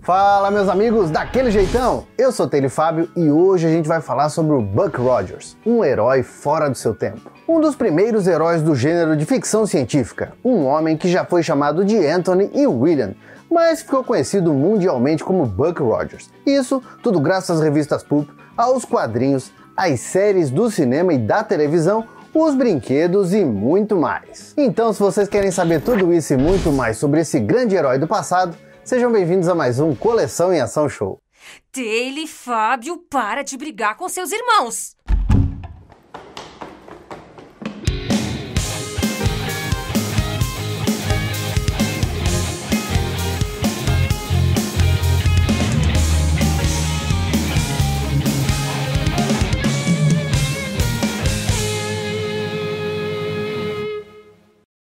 Fala, meus amigos, daquele jeitão! Eu sou Taylor Fábio e hoje a gente vai falar sobre o Buck Rogers, um herói fora do seu tempo. Um dos primeiros heróis do gênero de ficção científica, um homem que já foi chamado de Anthony e William, mas ficou conhecido mundialmente como Buck Rogers. Isso tudo graças às revistas pulp, aos quadrinhos, às séries do cinema e da televisão, os brinquedos e muito mais. Então, se vocês querem saber tudo isso e muito mais sobre esse grande herói do passado, sejam bem-vindos a mais um Coleção em Ação Show. Taylor e Fábio, para de brigar com seus irmãos!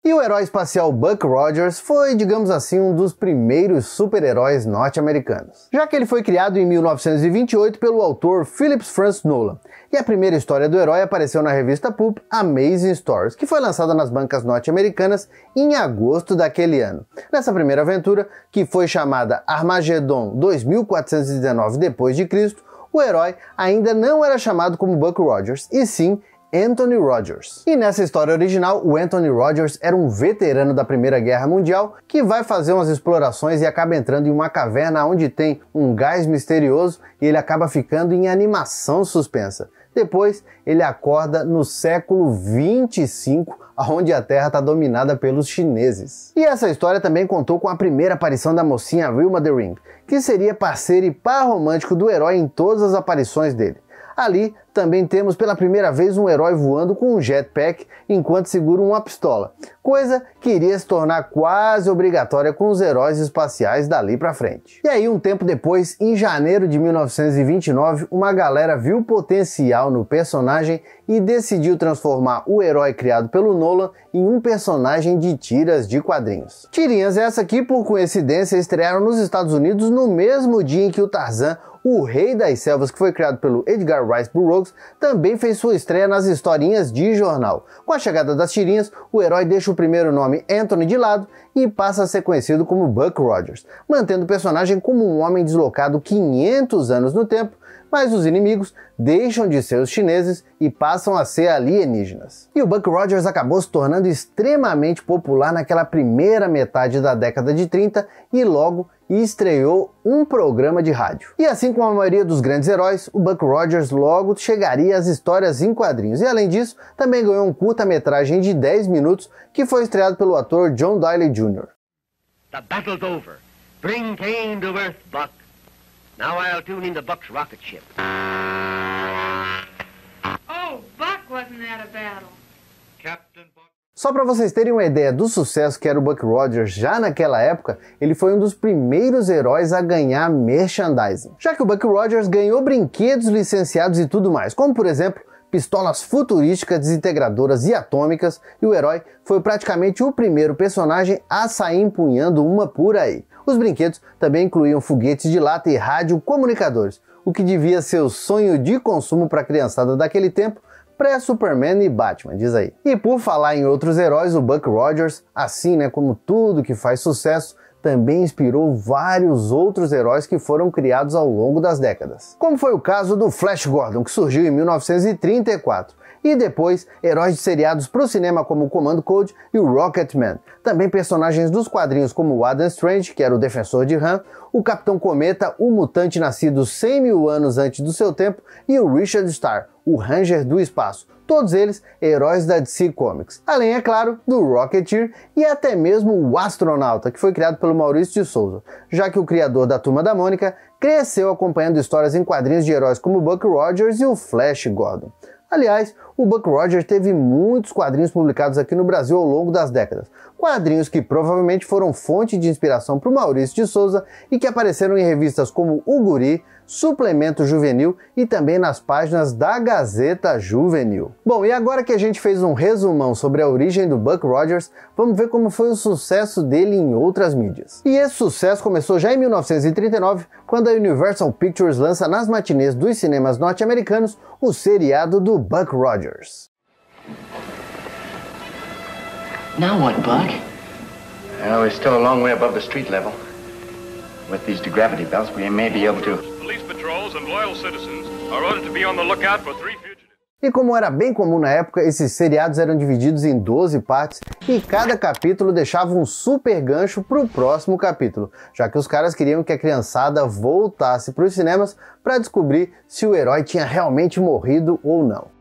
E o herói espacial Buck Rogers foi, digamos assim, um dos primeiros super-heróis norte-americanos, já que ele foi criado em 1928 pelo autor Philip Francis Nolan, e a primeira história do herói apareceu na revista pulp Amazing Stories, que foi lançada nas bancas norte-americanas em agosto daquele ano. Nessa primeira aventura, que foi chamada Armagedon 2419 d.C., o herói ainda não era chamado como Buck Rogers, e sim Anthony Rogers. E nessa história original, o Anthony Rogers era um veterano da Primeira Guerra Mundial que vai fazer umas explorações e acaba entrando em uma caverna onde tem um gás misterioso e ele acaba ficando em animação suspensa. Depois, ele acorda no século 25, onde a Terra está dominada pelos chineses. E essa história também contou com a primeira aparição da mocinha Wilma the Ring, que seria parceiro e par romântico do herói em todas as aparições dele. Ali também temos pela primeira vez um herói voando com um jetpack enquanto segura uma pistola, coisa que iria se tornar quase obrigatória com os heróis espaciais dali pra frente. E aí, um tempo depois, em janeiro de 1929, uma galera viu potencial no personagem e decidiu transformar o herói criado pelo Nolan em um personagem de tiras de quadrinhos. Tirinhas essa que, por coincidência, estrearam nos Estados Unidos no mesmo dia em que o Tarzan, o Rei das Selvas, que foi criado pelo Edgar Rice Burroughs, também fez sua estreia nas historinhas de jornal. Com a chegada das tirinhas, o herói deixa o primeiro nome Anthony de lado e passa a ser conhecido como Buck Rogers, mantendo o personagem como um homem deslocado 500 anos no tempo, mas os inimigos deixam de ser os chineses e passam a ser alienígenas. E o Buck Rogers acabou se tornando extremamente popular naquela primeira metade da década de 30 e logo estreou um programa de rádio. E assim como a maioria dos grandes heróis, o Buck Rogers logo chegaria às histórias em quadrinhos. E além disso, também ganhou um curta-metragem de 10 minutos que foi estreado pelo ator John Doyle Jr. The battle's over. Bring Kane to Earth, Buck. Now I'll tune in the Buck's rocket ship. Oh, Buck wasn't at a battle. Captain Buck. Só para vocês terem uma ideia do sucesso que era o Buck Rogers já naquela época, ele foi um dos primeiros heróis a ganhar merchandising. Já que o Buck Rogers ganhou brinquedos licenciados e tudo mais, como por exemplo, pistolas futurísticas, desintegradoras e atômicas, e o herói foi praticamente o primeiro personagem a sair empunhando uma por aí. Os brinquedos também incluíam foguetes de lata e radiocomunicadores, o que devia ser o sonho de consumo para a criançada daquele tempo, pré-Superman e Batman, diz aí. E por falar em outros heróis, o Buck Rogers, assim como tudo que faz sucesso, também inspirou vários outros heróis que foram criados ao longo das décadas. Como foi o caso do Flash Gordon, que surgiu em 1934. E depois, heróis de seriados para o cinema como o Commando Code e o Rocketman. Também personagens dos quadrinhos como o Adam Strange, que era o defensor de Han, o Capitão Cometa, o mutante nascido 100 mil anos antes do seu tempo, e o Richard Starr, o Ranger do espaço. Todos eles heróis da DC Comics. Além, é claro, do Rocketeer e até mesmo o Astronauta, que foi criado pelo Maurício de Souza, já que o criador da Turma da Mônica cresceu acompanhando histórias em quadrinhos de heróis como o Buck Rogers e o Flash Gordon. Aliás, o Buck Rogers teve muitos quadrinhos publicados aqui no Brasil ao longo das décadas. Quadrinhos que provavelmente foram fonte de inspiração para o Maurício de Souza e que apareceram em revistas como O Guri, Suplemento Juvenil e também nas páginas da Gazeta Juvenil. Bom, e agora que a gente fez um resumão sobre a origem do Buck Rogers, vamos ver como foi o sucesso dele em outras mídias. E esse sucesso começou já em 1939, quando a Universal Pictures lança nas matinês dos cinemas norte-americanos o seriado do Buck Rogers. Now what, Buck? Well, we're still a long way above the street level. With these gravity belts, we may be able to. Police patrols and loyal citizens are ordered to be on the lookout for 3 fugitives. E como era bem comum na época, esses seriados eram divididos em 12 partes e cada capítulo deixava um super gancho para o próximo capítulo, já que os caras queriam que a criançada voltasse para os cinemas para descobrir se o herói tinha realmente morrido ou não.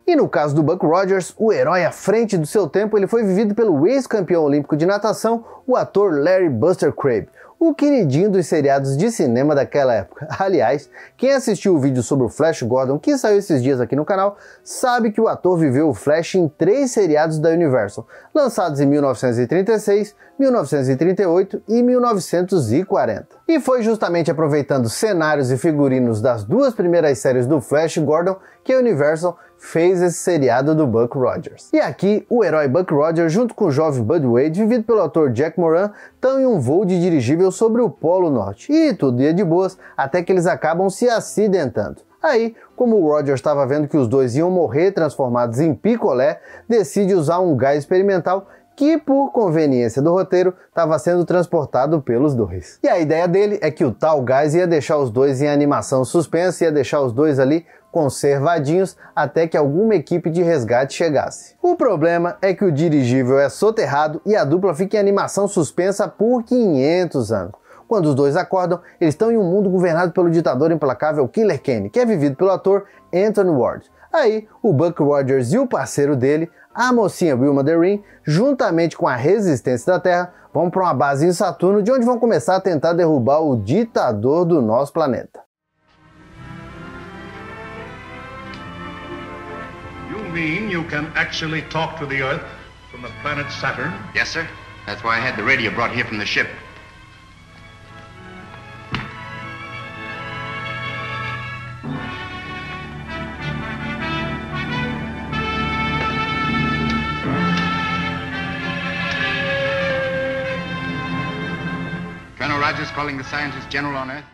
E no caso do Buck Rogers, o herói à frente do seu tempo, ele foi vivido pelo ex-campeão olímpico de natação, o ator Larry Buster Crabbe, o queridinho dos seriados de cinema daquela época. Aliás, quem assistiu o vídeo sobre o Flash Gordon, que saiu esses dias aqui no canal, sabe que o ator viveu o Flash em 3 seriados da Universal, lançados em 1936, 1938 e 1940. E foi justamente aproveitando cenários e figurinos das 2 primeiras séries do Flash Gordon que a Universal fez esse seriado do Buck Rogers. E aqui, o herói Buck Rogers, junto com o jovem Bud Wade, vivido pelo ator Jack Moran, estão em um voo de dirigível sobre o Polo Norte. E tudo ia de boas, até que eles acabam se acidentando. Aí, como o Rogers estava vendo que os dois iam morrer transformados em picolé, decide usar um gás experimental que, por conveniência do roteiro, estava sendo transportado pelos dois. E a ideia dele é que o tal gás ia deixar os dois em animação suspensa, ia deixar os dois ali conservadinhos até que alguma equipe de resgate chegasse. O problema é que o dirigível é soterrado e a dupla fica em animação suspensa por 500 anos. Quando os dois acordam, eles estão em um mundo governado pelo ditador implacável Killer Kane, que é vivido pelo ator Anthony Ward. Aí, o Buck Rogers e o parceiro dele, a mocinha Wilma Derin, juntamente com a resistência da Terra, vão para uma base em Saturno, de onde vão começar a tentar derrubar o ditador do nosso planeta. You mean you can actually talk to the Earth from the planet Saturn? Yes, sir. That's why I had the radio brought here from the ship. Colonel Rogers calling the scientist general on Earth.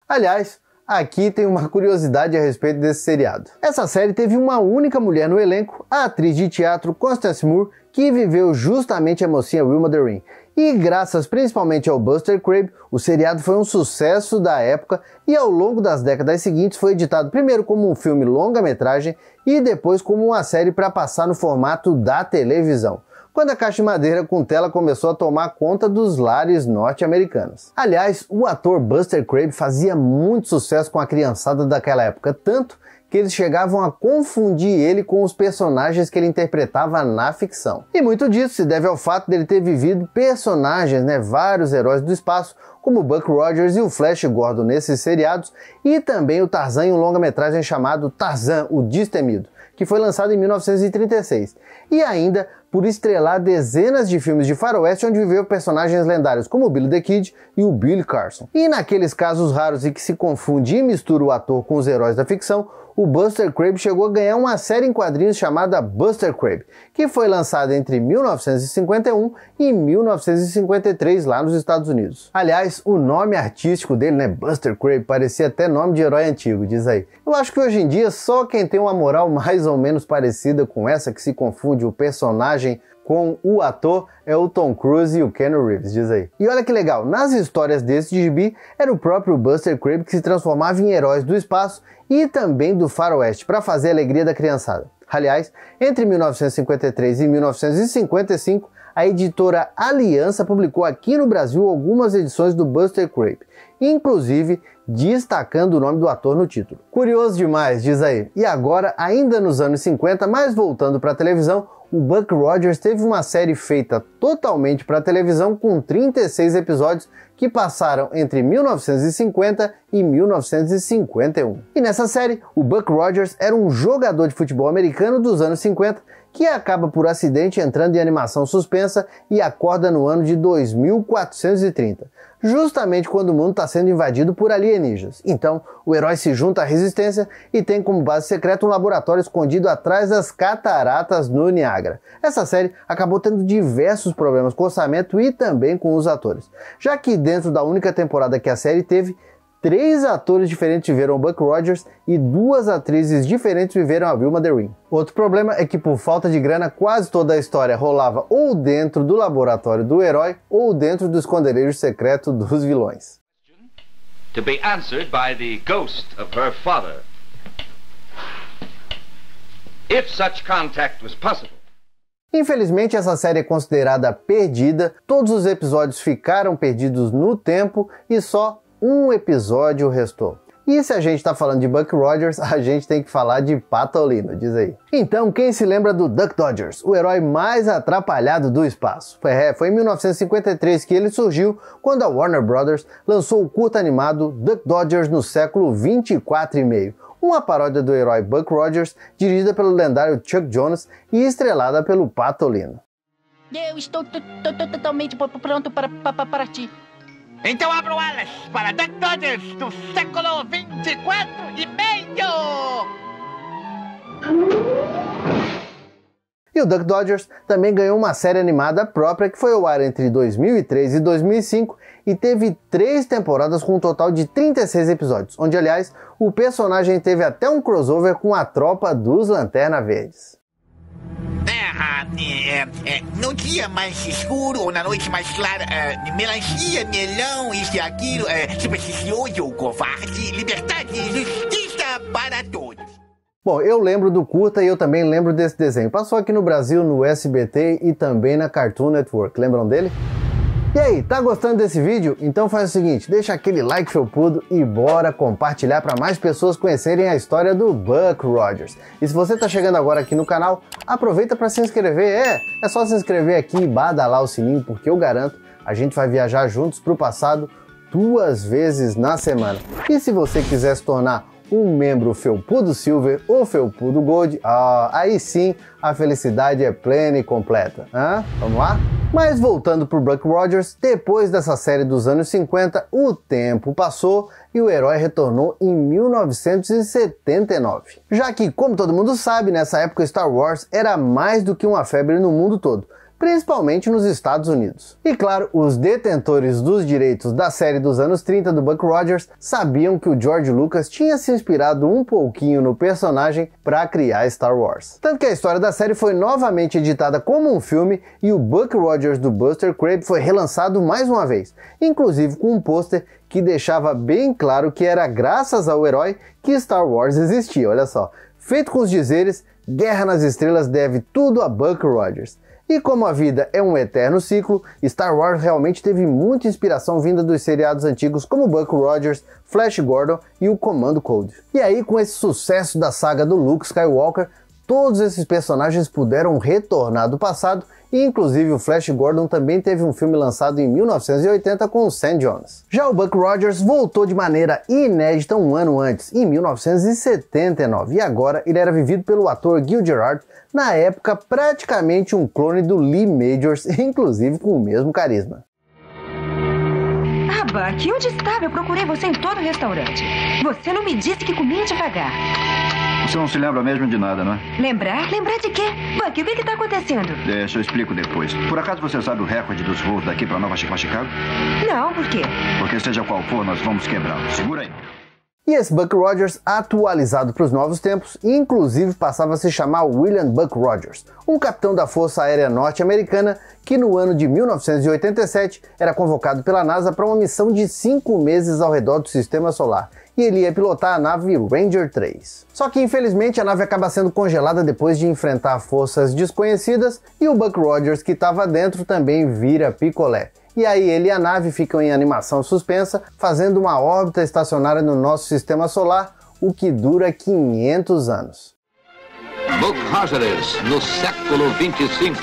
Aliás, aqui tem uma curiosidade a respeito desse seriado. Essa série teve uma única mulher no elenco, a atriz de teatro Constance Moore, que viveu justamente a mocinha Wilma Derin. E graças principalmente ao Buster Crabbe, o seriado foi um sucesso da época e ao longo das décadas seguintes foi editado primeiro como um filme longa-metragem e depois como uma série para passar no formato da televisão, quando a caixa de madeira com tela começou a tomar conta dos lares norte-americanos. Aliás, o ator Buster Crabbe fazia muito sucesso com a criançada daquela época, tanto que eles chegavam a confundir ele com os personagens que ele interpretava na ficção. E muito disso se deve ao fato dele ter vivido personagens, vários heróis do espaço, como o Buck Rogers e o Flash Gordon nesses seriados, e também o Tarzan em um longa-metragem chamado Tarzan, o Destemido, que foi lançado em 1936, e ainda por estrelar dezenas de filmes de faroeste onde viveu personagens lendários como o Billy the Kid e o Billy Carson. E naqueles casos raros em que se confunde e mistura o ator com os heróis da ficção, o Buster Crabbe chegou a ganhar uma série em quadrinhos chamada Buster Crabbe, que foi lançada entre 1951 e 1953 lá nos Estados Unidos. Aliás, o nome artístico dele, Buster Crabbe, parecia até nome de herói antigo, diz aí. Eu acho que hoje em dia só quem tem uma moral mais ou menos parecida com essa que se confunde o personagem com o ator é o Tom Cruise e o Keanu Reeves, diz aí. E olha que legal, nas histórias desse gibi, era o próprio Buster Crabbe que se transformava em heróis do espaço e também do faroeste, para fazer a alegria da criançada. Aliás, entre 1953 e 1955, a editora Aliança publicou aqui no Brasil algumas edições do Buster Crabbe, inclusive destacando o nome do ator no título. Curioso demais, diz aí. E agora, ainda nos anos 50, mas voltando para a televisão, o Buck Rogers teve uma série feita totalmente para televisão com 36 episódios que passaram entre 1950 e 1951. E nessa série, o Buck Rogers era um jogador de futebol americano dos anos 50 que acaba por acidente entrando em animação suspensa e acorda no ano de 2430, justamente quando o mundo está sendo invadido por alienígenas. Então, o herói se junta à resistência e tem como base secreta um laboratório escondido atrás das cataratas no Niágara. Essa série acabou tendo diversos problemas com o orçamento e também com os atores, já que dentro da única temporada que a série teve, 3 atores diferentes viveram o Buck Rogers e 2 atrizes diferentes viveram a Wilma DeReen. Outro problema é que por falta de grana, quase toda a história rolava ou dentro do laboratório do herói ou dentro do esconderijo secreto dos vilões. To be answered by the ghost of her father. If such contact was possible. Infelizmente, essa série é considerada perdida, todos os episódios ficaram perdidos no tempo e só um episódio restou. E se a gente tá falando de Buck Rogers, a gente tem que falar de Patolino, diz aí. Então, quem se lembra do Duck Dodgers, o herói mais atrapalhado do espaço? Foi em 1953 que ele surgiu, quando a Warner Brothers lançou o curta animado Duck Dodgers no século 24,5, uma paródia do herói Buck Rogers, dirigida pelo lendário Chuck Jones e estrelada pelo Patolino. Eu estou totalmente pronto para ti. Então abram alas para Duck Dodgers do século 24,5! E o Duck Dodgers também ganhou uma série animada própria que foi ao ar entre 2003 e 2005 e teve 3 temporadas com um total de 36 episódios, onde, aliás, o personagem teve até um crossover com a tropa dos Lanterna Verdes. No dia mais escuro ou na noite mais clara, melancia, melão, isso e aquilo, supersticioso ou covarde, liberdade e justiça para todos. Bom, eu lembro do curta e eu também lembro desse desenho. Passou aqui no Brasil no SBT e também na Cartoon Network. Lembram dele? E aí, tá gostando desse vídeo? Então faz o seguinte, deixa aquele like felpudo e bora compartilhar para mais pessoas conhecerem a história do Buck Rogers. E se você tá chegando agora aqui no canal, aproveita para se inscrever. É só se inscrever aqui e badalar o sininho, porque eu garanto, a gente vai viajar juntos pro passado 2 vezes na semana. E se você quiser se tornar um membro Felpudo Silver ou Felpudo Gold, aí sim a felicidade é plena e completa. Vamos lá? Mas voltando pro Buck Rogers, depois dessa série dos anos 50, o tempo passou e o herói retornou em 1979. Já que, como todo mundo sabe, nessa época Star Wars era mais do que uma febre no mundo todo, principalmente nos Estados Unidos. E claro, os detentores dos direitos da série dos anos 30 do Buck Rogers sabiam que o George Lucas tinha se inspirado um pouquinho no personagem para criar Star Wars. Tanto que a história da série foi novamente editada como um filme e o Buck Rogers do Buster Crabbe foi relançado mais uma vez, inclusive com um pôster que deixava bem claro que era graças ao herói que Star Wars existia, olha só. Feito com os dizeres, Guerra nas Estrelas deve tudo a Buck Rogers. E como a vida é um eterno ciclo, Star Wars realmente teve muita inspiração vinda dos seriados antigos como Buck Rogers, Flash Gordon e o Comando Code. E aí, com esse sucesso da saga do Luke Skywalker, todos esses personagens puderam retornar do passado e inclusive o Flash Gordon também teve um filme lançado em 1980 com o Sam Jones. Já o Buck Rogers voltou de maneira inédita um ano antes, em 1979, e agora ele era vivido pelo ator Gil Gerard, na época praticamente um clone do Lee Majors, inclusive com o mesmo carisma. Ah, Buck, onde estava? Eu procurei você em todo o restaurante. Você não me disse que comia devagar. Você não se lembra mesmo de nada, não é? Lembrar? Lembrar de quê? Buck, o que está acontecendo? Deixa, eu explico depois. Por acaso você sabe o recorde dos voos daqui para Nova Chicago? Não, por quê? Porque seja qual for, nós vamos quebrá-lo. Segura aí. E esse Buck Rogers, atualizado para os novos tempos, inclusive passava a se chamar William Buck Rogers, um capitão da Força Aérea Norte-Americana que no ano de 1987 era convocado pela NASA para uma missão de 5 meses ao redor do Sistema Solar, e ele ia pilotar a nave Ranger 3. Só que infelizmente a nave acaba sendo congelada depois de enfrentar forças desconhecidas e o Buck Rogers que estava dentro também vira picolé. E aí ele e a nave ficam em animação suspensa, fazendo uma órbita estacionária no nosso sistema solar, o que dura 500 anos. Buck Rogers, no século 25.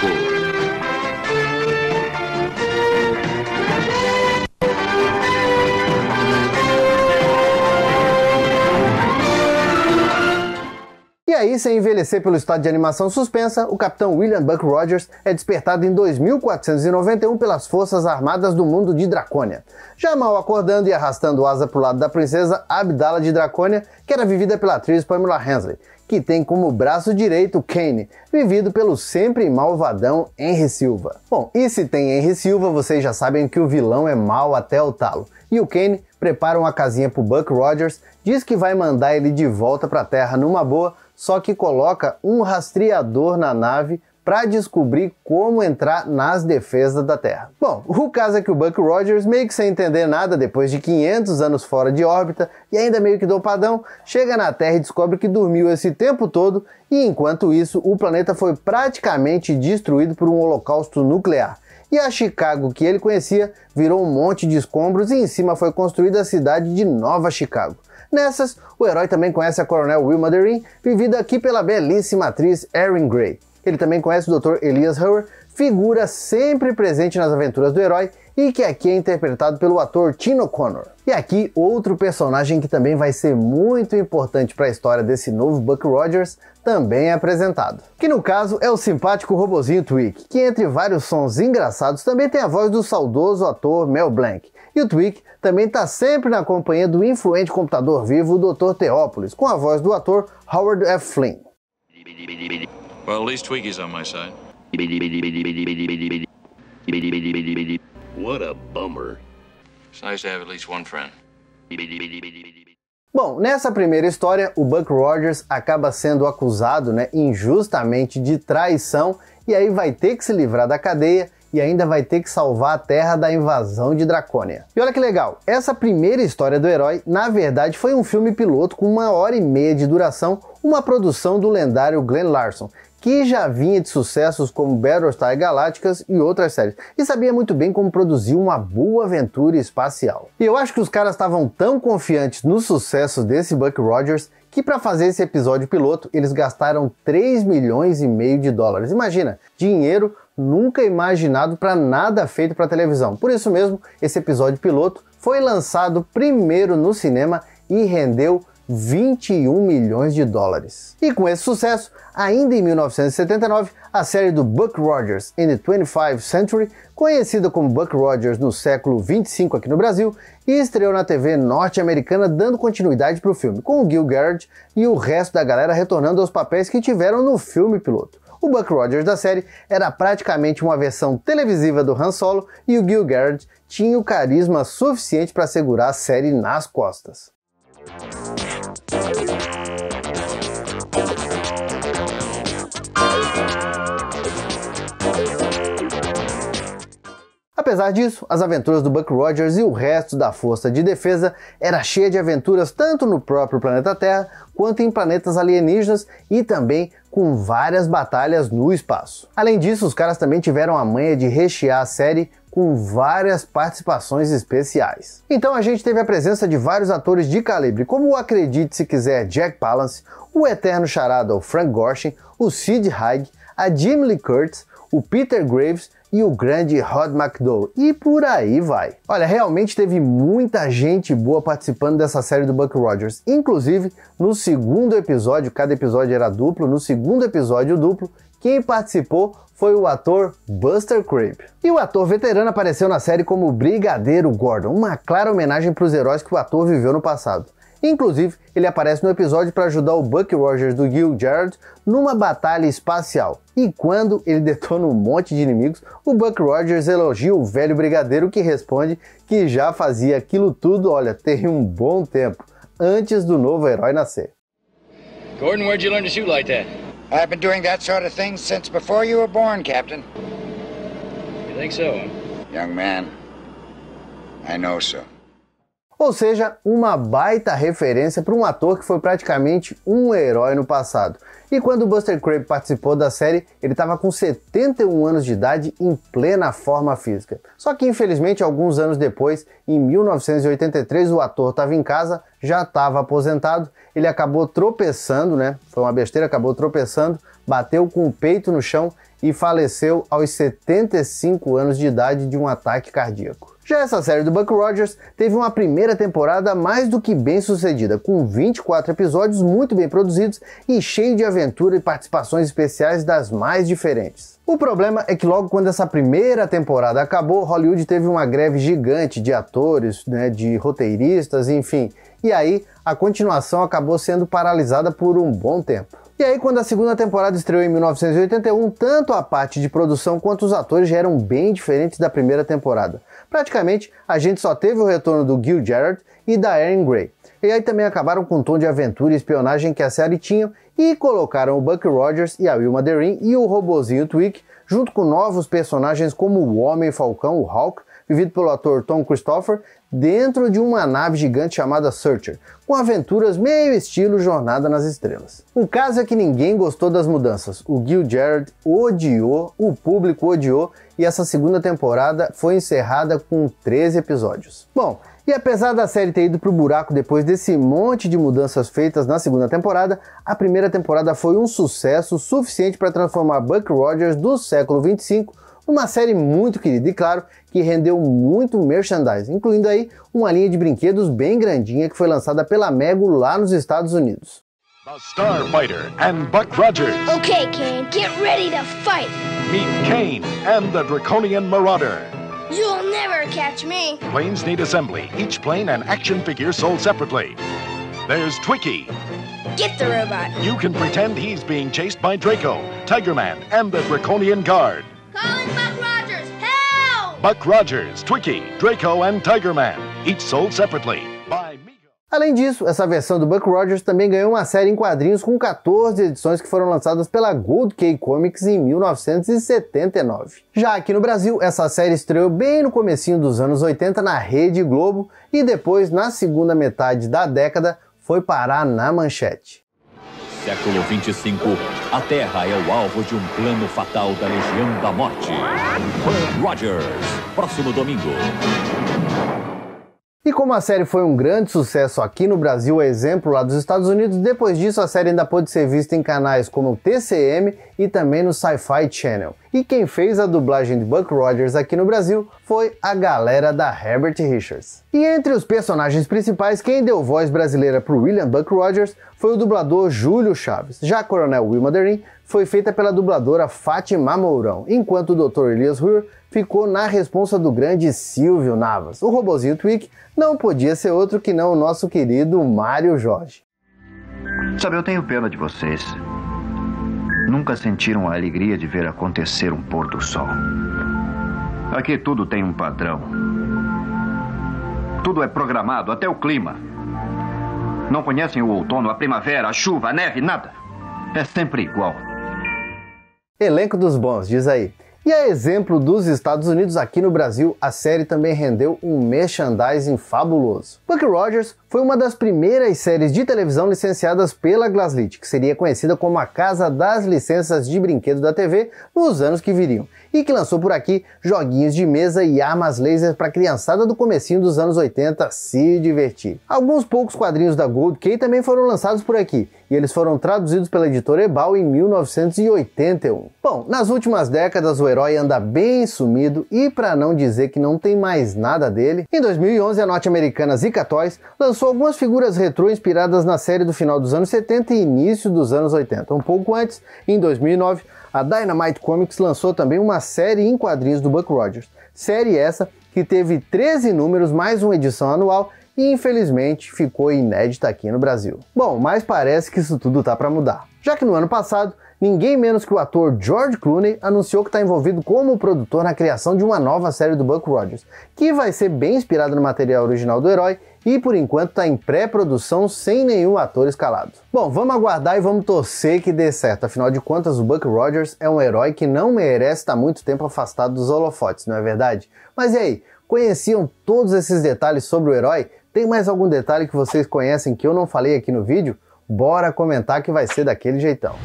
E aí, sem envelhecer pelo estado de animação suspensa, o capitão William Buck Rogers é despertado em 2491 pelas Forças Armadas do Mundo de Dracônia, já mal acordando e arrastando asa pro lado da princesa Abdala de Dracônia, que era vivida pela atriz Pamela Hensley, que tem como braço direito Kane, vivido pelo sempre malvadão Henry Silva. Bom, e se tem Henry Silva, vocês já sabem que o vilão é mau até o talo. E o Kane prepara uma casinha pro Buck Rogers, diz que vai mandar ele de volta pra Terra numa boa, só que coloca um rastreador na nave para descobrir como entrar nas defesas da Terra. Bom, o caso é que o Buck Rogers, meio que sem entender nada, depois de 500 anos fora de órbita e ainda meio que dopadão, chega na Terra e descobre que dormiu esse tempo todo e, enquanto isso, o planeta foi praticamente destruído por um holocausto nuclear. E a Chicago que ele conhecia virou um monte de escombros e em cima foi construída a cidade de Nova Chicago. Nessas, o herói também conhece a Coronel Wilma Deering, vivida aqui pela belíssima atriz Erin Gray. Ele também conhece o Dr. Elias Howe, figura sempre presente nas aventuras do herói e que aqui é interpretado pelo ator Tim O'Connor. E aqui outro personagem que também vai ser muito importante para a história desse novo Buck Rogers também é apresentado. Que no caso é o simpático robozinho Tweak, que entre vários sons engraçados também tem a voz do saudoso ator Mel Blanc. E o Tweak também está sempre na companhia do influente computador vivo Dr. Theopolis, com a voz do ator Howard F. Flynn. Well, at least Twiggy's on my side. What a bummer. It's nice to have at least one friend. Bom, nessa primeira história, o Buck Rogers acaba sendo acusado, injustamente de traição e aí vai ter que se livrar da cadeia e ainda vai ter que salvar a Terra da invasão de Dracônia. E olha que legal, essa primeira história do herói, na verdade, foi um filme piloto com 1h30 de duração, uma produção do lendário Glenn Larson, que já vinha de sucessos como Battlestar Galacticas e outras séries, e sabia muito bem como produzir uma boa aventura espacial. E eu acho que os caras estavam tão confiantes no sucesso desse Buck Rogers que para fazer esse episódio piloto eles gastaram 3,5 milhões de dólares. Imagina, dinheiro nunca imaginado para nada feito para televisão. Por isso mesmo, esse episódio piloto foi lançado primeiro no cinema e rendeu 21 milhões de dólares. E com esse sucesso, ainda em 1979, a série do Buck Rogers in the 25th Century, conhecida como Buck Rogers no século 25 aqui no Brasil, estreou na TV norte-americana dando continuidade para o filme, com o Gil Garrett e o resto da galera retornando aos papéis que tiveram no filme piloto. O Buck Rogers da série era praticamente uma versão televisiva do Han Solo e o Gil Garrett tinha o carisma suficiente para segurar a série nas costas. Apesar disso, as aventuras do Buck Rogers e o resto da Força de Defesa era cheia de aventuras tanto no próprio planeta Terra quanto em planetas alienígenas e também com várias batalhas no espaço. Além disso, os caras também tiveram a manha de rechear a série com várias participações especiais. Então a gente teve a presença de vários atores de calibre, como o Acredite Se Quiser Jack Palance, o eterno charada o Frank Gorshin, o Sid Haig, a Jamie Lee Curtis, o Peter Graves e o grande Rod McDowell, e por aí vai. Olha, realmente teve muita gente boa participando dessa série do Buck Rogers, inclusive no segundo episódio, cada episódio era duplo, no segundo episódio duplo, quem participou foi o ator Buster Crabbe. E o ator veterano apareceu na série como Brigadeiro Gordon, uma clara homenagem para os heróis que o ator viveu no passado. Inclusive, ele aparece no episódio para ajudar o Buck Rogers do Gil Garrett numa batalha espacial. E quando ele detona um monte de inimigos, o Buck Rogers elogia o velho brigadeiro que responde que já fazia aquilo tudo, olha, tem um bom tempo, antes do novo herói nascer. Gordon, where'd you learn to shoot like that? I've been doing that sort of thing since before you were born, Captain. You think so, huh? Young man, I know so. Ou seja, uma baita referência para um ator que foi praticamente um herói no passado. E quando o Buster Crabbe participou da série, ele estava com 71 anos de idade em plena forma física. Só que infelizmente alguns anos depois, em 1983, o ator estava em casa, já estava aposentado, ele acabou tropeçando, foi uma besteira, acabou tropeçando, bateu com o peito no chão e faleceu aos 75 anos de idade de um ataque cardíaco. Já essa série do Buck Rogers teve uma primeira temporada mais do que bem sucedida, com 24 episódios muito bem produzidos e cheio de aventura e participações especiais das mais diferentes. O problema é que logo quando essa primeira temporada acabou, Hollywood teve uma greve gigante de atores, de roteiristas, enfim, e aí a continuação acabou sendo paralisada por um bom tempo. E aí, quando a segunda temporada estreou em 1981, tanto a parte de produção quanto os atores já eram bem diferentes da primeira temporada. Praticamente, a gente só teve o retorno do Gil Jarrett e da Erin Gray. E aí também acabaram com o tom de aventura e espionagem que a série tinha e colocaram o Buck Rogers e a Wilma Derin e o robozinho Twig, junto com novos personagens como o Homem-Falcão, o Hawk, vivido pelo ator Tom Christopher, dentro de uma nave gigante chamada Searcher, com aventuras meio estilo Jornada nas Estrelas. O caso é que ninguém gostou das mudanças. O Gil Jarrett odiou, o público odiou, e essa segunda temporada foi encerrada com 13 episódios. Bom, e apesar da série ter ido pro buraco depois desse monte de mudanças feitas na segunda temporada, a primeira temporada foi um sucesso suficiente para transformar Buck Rogers do século 25 numa série muito querida e, claro, que rendeu muito merchandising, incluindo aí uma linha de brinquedos bem grandinha que foi lançada pela Mego lá nos Estados Unidos. The Starfighter and Buck Rogers. Okay, Kane, get ready to fight. Meet Kane and the Draconian Marauder. You'll never catch me. Planes need assembly. Each plane an action figure sold separately. There's Twiki. Get the robot. You can pretend he's being chased by Draco, Tiger Man, and the Draconian Guard. Calling Buck Rogers, help! Buck Rogers, Twiki, Draco, and Tiger Man. Each sold separately. By Mego. Além disso, essa versão do Buck Rogers também ganhou uma série em quadrinhos com 14 edições que foram lançadas pela Gold Key Comics em 1979. Já aqui no Brasil, essa série estreou bem no comecinho dos anos 80 na Rede Globo e depois, na segunda metade da década, foi parar na Manchete. Século 25, a Terra é o alvo de um plano fatal da Legião da Morte. Buck Rogers, próximo domingo. E como a série foi um grande sucesso aqui no Brasil, a exemplo lá dos Estados Unidos, depois disso a série ainda pôde ser vista em canais como o TCM e também no Sci-Fi Channel. E quem fez a dublagem de Buck Rogers aqui no Brasil foi a galera da Herbert Richards. E entre os personagens principais, quem deu voz brasileira para o William Buck Rogers foi o dublador Júlio Chaves. Já a Coronel Wilma Derin foi feita pela dubladora Fátima Mourão, enquanto o Dr. Elias Huer ficou na responsa do grande Silvio Navas. O robozinho Twig não podia ser outro que não o nosso querido Mário Jorge. Sabe, eu tenho pena de vocês. Nunca sentiram a alegria de ver acontecer um pôr do sol. Aqui tudo tem um padrão. Tudo é programado, até o clima. Não conhecem o outono, a primavera, a chuva, a neve, nada. É sempre igual. Elenco dos bons, diz aí. E a exemplo dos Estados Unidos, aqui no Brasil, a série também rendeu um merchandising fabuloso. Buck Rogers foi uma das primeiras séries de televisão licenciadas pela Glaslit, que seria conhecida como a Casa das Licenças de Brinquedos da TV nos anos que viriam, e que lançou por aqui joguinhos de mesa e armas laser para a criançada do comecinho dos anos 80 se divertir. Alguns poucos quadrinhos da Gold Key também foram lançados por aqui, e eles foram traduzidos pela editora Ebal em 1981. Bom, nas últimas décadas o herói anda bem sumido e, para não dizer que não tem mais nada dele, em 2011 a norte-americana Zika Toys lançou algumas figuras retrô inspiradas na série do final dos anos 70 e início dos anos 80. Um pouco antes, em 2009, a Dynamite Comics lançou também uma série em quadrinhos do Buck Rogers. Série essa que teve 13 números mais uma edição anual e infelizmente ficou inédita aqui no Brasil. Bom, mas parece que isso tudo tá para mudar, já que no ano passado ninguém menos que o ator George Clooney anunciou que está envolvido como produtor na criação de uma nova série do Buck Rogers, que vai ser bem inspirada no material original do herói e por enquanto está em pré-produção sem nenhum ator escalado. Bom, vamos aguardar e vamos torcer que dê certo, afinal de contas o Buck Rogers é um herói que não merece estar muito tempo afastado dos holofotes, não é verdade? Mas e aí, conheciam todos esses detalhes sobre o herói? Tem mais algum detalhe que vocês conhecem que eu não falei aqui no vídeo? Bora comentar que vai ser daquele jeitão.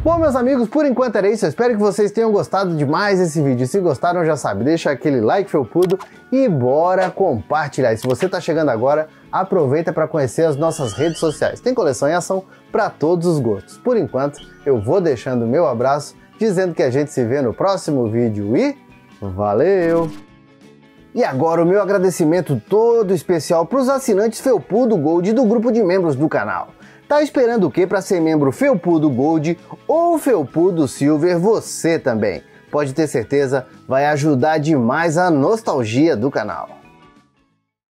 Bom, meus amigos, por enquanto era isso. Eu espero que vocês tenham gostado demais desse vídeo. Se gostaram, já sabe, deixa aquele like felpudo e bora compartilhar. E se você está chegando agora, aproveita para conhecer as nossas redes sociais. Tem coleção em ação para todos os gostos. Por enquanto, eu vou deixando o meu abraço dizendo que a gente se vê no próximo vídeo e valeu! E agora o meu agradecimento todo especial para os assinantes Felpudo Gold do grupo de membros do canal. Tá esperando o que para ser membro Felpudo Gold ou Felpudo Silver você também? Pode ter certeza, vai ajudar demais a nostalgia do canal.